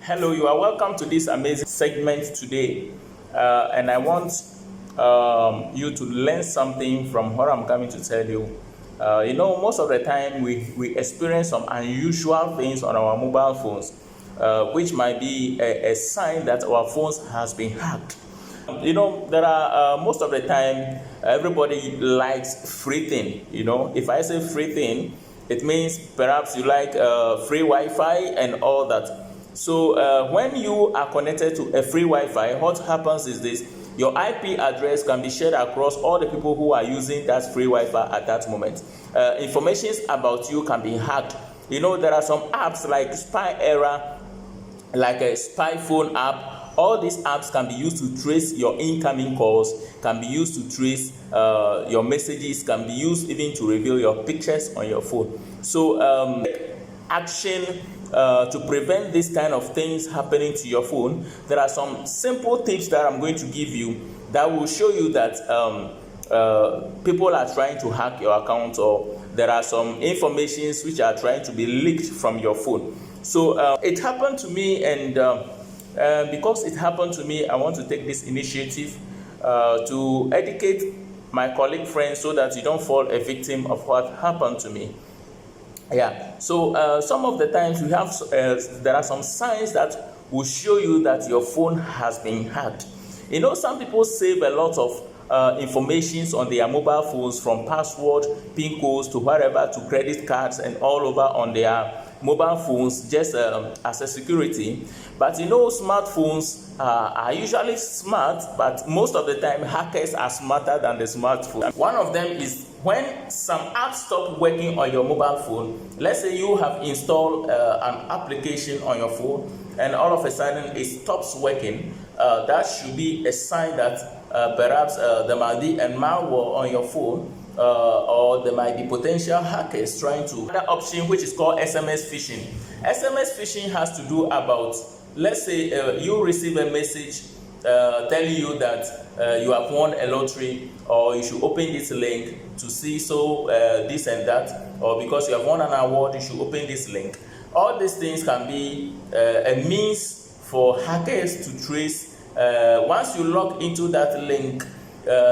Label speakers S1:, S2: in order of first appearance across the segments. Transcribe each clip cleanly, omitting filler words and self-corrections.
S1: Hello, you are welcome to this amazing segment today. And I want you to learn something from what I'm coming to tell you. Most of the time we experience some unusual things on our mobile phones, which might be a sign that our phones has been hacked. There are most of the time everybody likes free thing. If I say free thing, it means perhaps you like free Wi-Fi and all that. So when you are connected to a free Wi-Fi, what happens is this: your IP address can be shared across all the people who are using that free Wi-Fi at that moment. Information about you can be hacked. There are some apps like Spyera, like a spy phone app. All these apps can be used to trace your incoming calls, can be used to trace your messages, can be used even to reveal your pictures on your phone. So action to prevent this kind of things happening to your phone, there are some simple tips that I'm going to give you that will show you that people are trying to hack your account, or there are some informations which are trying to be leaked from your phone. So it happened to me, and because it happened to me, I want to take this initiative to educate my colleague friends so that you don't fall a victim of what happened to me. So some of the times we have there are some signs that will show you that your phone has been hacked. Some people save a lot of informations on their mobile phones, from password, PIN codes to whatever, to credit cards and all over on their mobile phones, just as a security. But smartphones are usually smart, but most of the time hackers are smarter than the smartphone. One of them is when some apps stop working on your mobile phone. Let's say you have installed an application on your phone and all of a sudden it stops working. That should be a sign that perhaps there might be a malware on your phone, or there might be potential hackers trying to. Another option, which is called SMS phishing. SMS phishing has to do about, let's say you receive a message telling you that you have won a lottery, or you should open this link to see this and that, or because you have won an award, you should open this link. All these things can be a means for hackers to trace. Once you log into that link,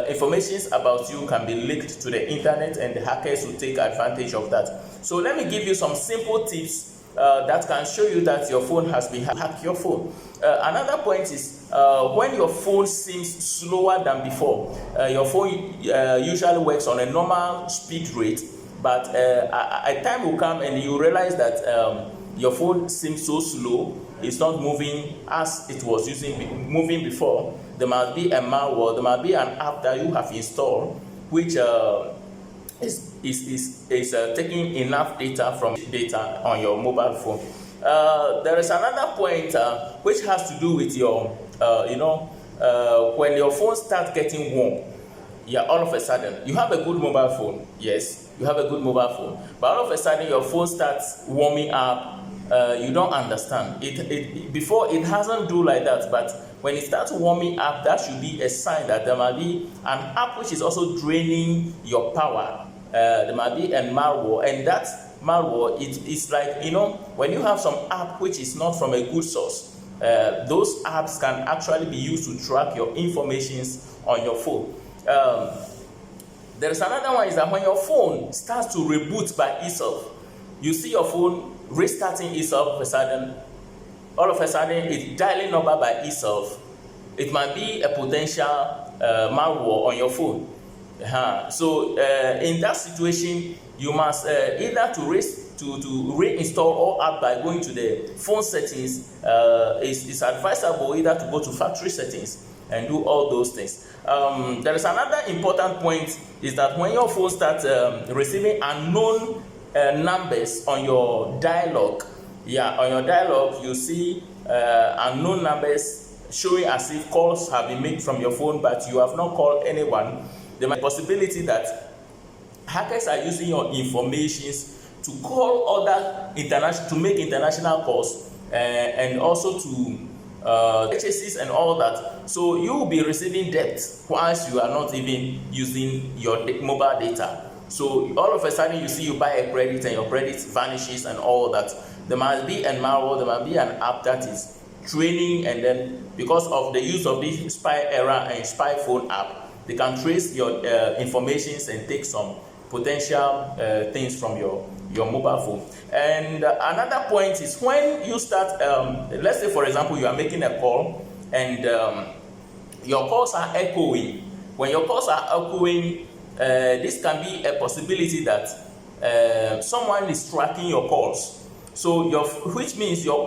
S1: information about you can be leaked to the internet, and the hackers will take advantage of that. So let me give you some simple tips that can show you that your phone has been hacked. Your phone. Another point is when your phone seems slower than before. Your phone usually works on a normal speed rate, but a time will come and you realize that your phone seems so slow. It's not moving as it was moving before. There must be a malware. There must be an app that you have installed, which is taking enough data from data on your mobile phone. There is another point which has to do with your, when your phone starts getting warm. All of a sudden you have a good mobile phone. Yes, you have a good mobile phone, but all of a sudden your phone starts warming up. You don't understand it. Before, it hasn't do like that, but when it starts warming up, that should be a sign that there might be an app which is also draining your power. There might be a malware, and that malware, it's like, when you have some app which is not from a good source, those apps can actually be used to track your informations on your phone. There's another one, is that when your phone starts to reboot by itself, you see your phone restarting itself all of a sudden it's dialing number by itself. It might be a potential malware on your phone. So in that situation, you must either to reinstall all app by going to the phone settings. It's advisable either to go to factory settings and do all those things. There is another important point, is that when your phone starts receiving unknown numbers on your dialog, you see unknown numbers showing as if calls have been made from your phone, but you have not called anyone. There might be a possibility that hackers are using your information to call to make international calls, and also to HSCs and all that. So you will be receiving debt whilst you are not even using your mobile data. So all of a sudden you see you buy a credit and your credit vanishes and all that. there must be a malware, there must be an app that is training, and then because of the use of the spy era and spy phone app, they can trace your informations and take some potential things from your mobile phone. And another point is when you start, let's say for example you are making a call and your calls are echoing. When your calls are echoing, this can be a possibility that someone is tracking your calls. So which means your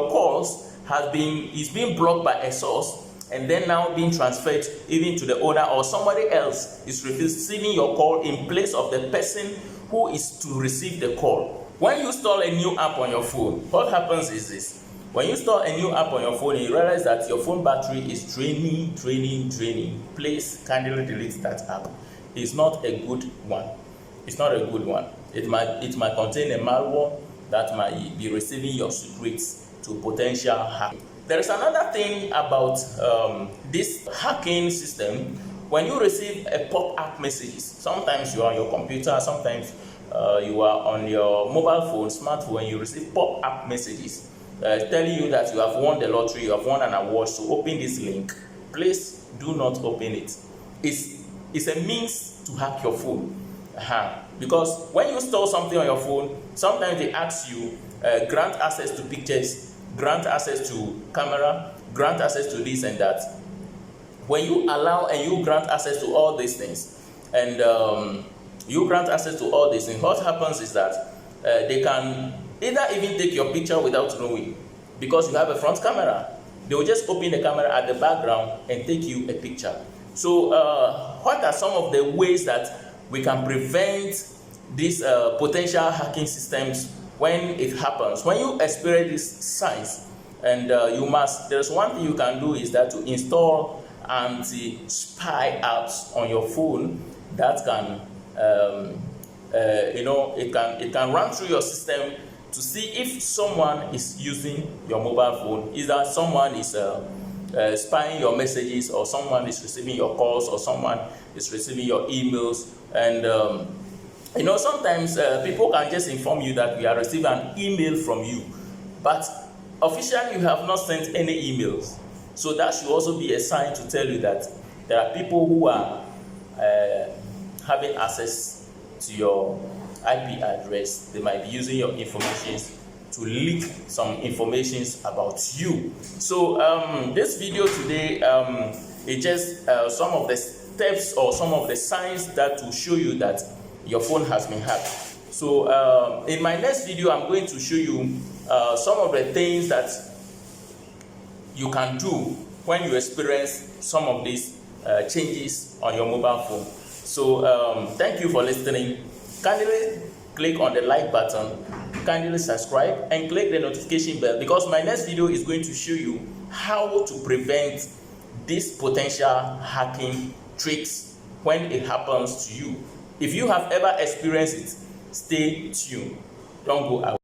S1: calls is being blocked by a source, and then now being transferred even to the owner, or somebody else is receiving your call in place of the person who is to receive the call. When you install a new app on your phone, what happens is this. When you install a new app on your phone and you realize that your phone battery is draining, please kindly delete that app. It's not a good one. It's not a good one. It might contain a malware that might be receiving your secrets to potential hacking. There is another thing about this hacking system. When you receive a pop-up messages, sometimes you are on your computer, sometimes you are on your mobile phone, smartphone, you receive pop-up messages telling you that you have won the lottery, you have won an award, so open this link. Please do not open it. It's a means to hack your phone. Because when you store something on your phone, sometimes they ask you grant access to pictures, grant access to camera, grant access to this and that. When you allow and you grant access to all these things, and what happens is that they can either even take your picture without knowing, because you have a front camera. They will just open the camera at the background and take you a picture. So what are some of the ways that we can prevent these potential hacking systems when it happens? When you experience these signs, and there's one thing you can do is that to install anti-spy apps on your phone that can, it can run through your system to see if someone is using your mobile phone, either someone is spying your messages, or someone is receiving your calls, or someone is receiving your emails. And sometimes people can just inform you that we are receiving an email from you, but officially you have not sent any emails. So that should also be a sign to tell you that there are people who are having access to your IP address. They might be using your information to leak some information about you. So this video today is just some of the steps or some of the signs that will show you that your phone has been hacked. So in my next video, I'm going to show you some of the things that you can do when you experience some of these changes on your mobile phone. So thank you for listening. Kindly click on the like button, kindly subscribe, and click the notification bell, because my next video is going to show you how to prevent these potential hacking tricks when it happens to you. If you have ever experienced it, stay tuned. Don't go out.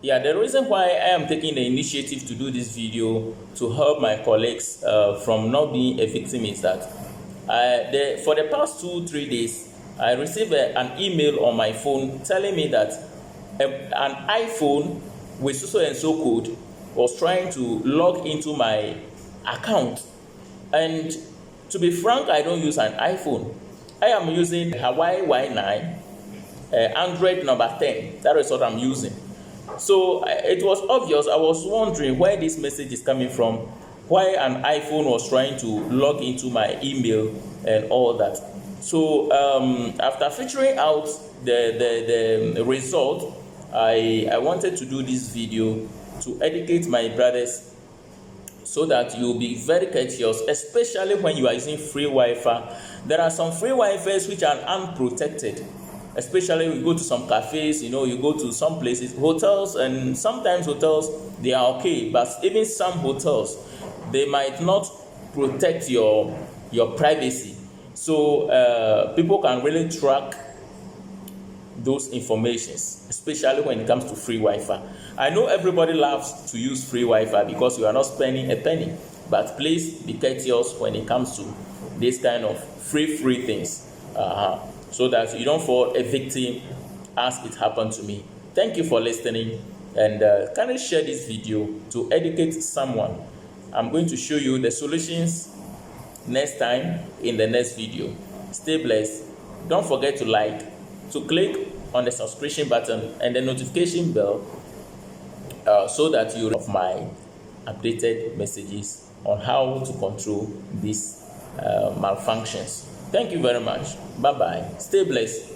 S1: Yeah, the reason why I am taking the initiative to do this video to help my colleagues from not being a victim is that for the past 2-3 days, I received an email on my phone telling me that an iPhone with so and so code was trying to log into my account. And to be frank, I don't use an iPhone. I am using Huawei Y9, Android number 10. That is what I'm using. So it was obvious. I was wondering where this message is coming from, why an iPhone was trying to log into my email and all that. So after figuring out the result, I wanted to do this video to educate my brothers so that you'll be very courteous, especially when you are using free Wi-Fi. There are some free Wi-Fis which are unprotected, especially we go to some cafes, you go to some places, hotels, and sometimes hotels, they are okay, but even some hotels, they might not protect your privacy. So people can really track those informations, especially when it comes to free Wi-Fi. I know everybody loves to use free Wi-Fi because you are not spending a penny, but please be courteous when it comes to this kind of free things, so that you don't fall a victim as it happened to me. Thank you for listening, and kindly share this video to educate someone. I'm going to show you the solutions next time in the next video. Stay blessed. Don't forget to like, to click on the subscription button and the notification bell so that you receive my updated messages on how to control these malfunctions. Thank you very much. Bye bye. Stay blessed.